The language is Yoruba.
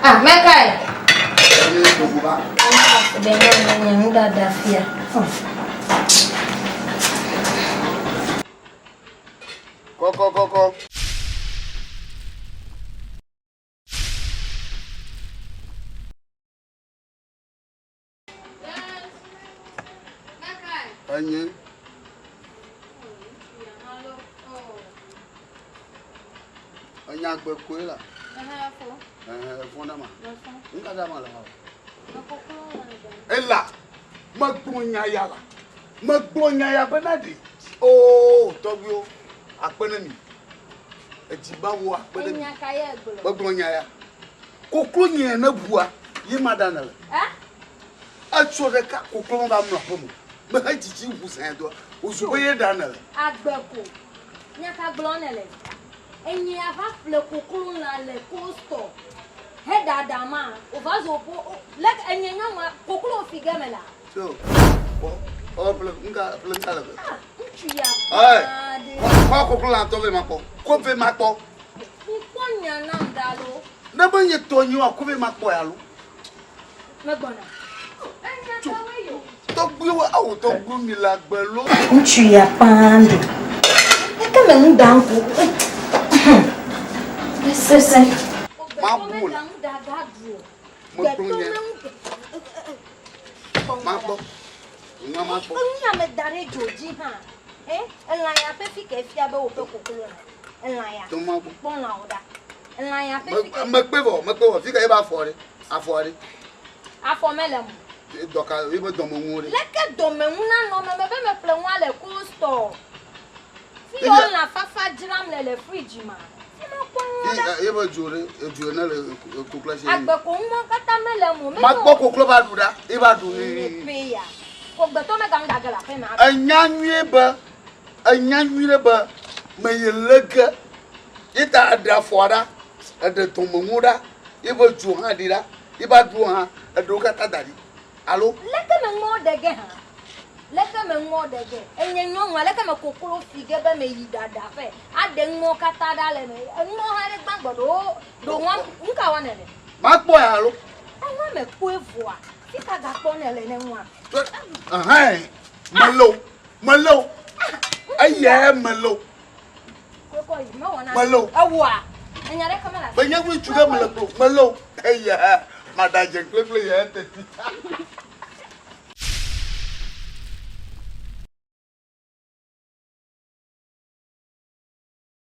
Ah, Mekai. Dengan dada fia. Koko. Anye. Anya gbe koe la. Fo na ma. Nka da ma la. Ela. Magbonya ya la. Magbonya ya benadi. Oh, tobio. Apene mi. Ejiba wo apene mi. Magbonya ya. Koklo nye na bua. Yi madana la. Acho de ka koklo nga mla pomo. Me ha jiji wusan do. Ozubo ye dana la. Agbeko. Nyaka glonele. Enyi ava fle koklo na le costo. He dada ma. Ovazo po. Lek enyi nwa koklo figamela. So. Oh, nga la. Nchuya. Ai. Kwa koklo la to ve mapo. Ko ve mapo. Nkonya na ndalo. Na banye tonyi wa ko ve mapo ya lo. Megbona. Togbe wa awo togbe mi la gbe lo. Nchuya pande. Eka me ndanku. Sese. Ma bu la. Mo gbonya. Ma bo. Nga ma bo. Onya me dare joji ha. Enla ya pe fi ke fi abe wo pe kokolo na. Enla ya. To ma bo. Pon la oda. Enla ya pe fi ke. Me pe bo fi ke ba afore. Afo mele mu. Doka ibo domo nwore. Leke dome una no me be me ple nwa le cold store. Fi o na fafa jiram le fridge ma. Fi mo pon. Ibo jure na le kokla se. Agbeko nmo kata mele mu. Ma gbo koklo ba du da. Iba du ni. Pe ya. Ko gbe to me ga ndaga la fe na. Anyanwe ba me yelega. Ita ada fora. Ada tomo nwura. Ibo ju ha dira. Iba du ha. Ado kata dari. Allo? Leke me ngo dege ha. Leke me ngo dege. Enye nwa leke me kokoro fige be me yi dada fe. Ade ngo kata dale me. Ngo ha le gbagbodo. Do nwa nka wa nele. Ma po ya allo? Nwa me ku evoa. Fika ga po nele ne nwa. Malo. Aye malo. Ko yi me wona. Malo. Awa. Enya le kamera. Banya wi chuga malo. Malo. Aye. Madaje kle ya teti.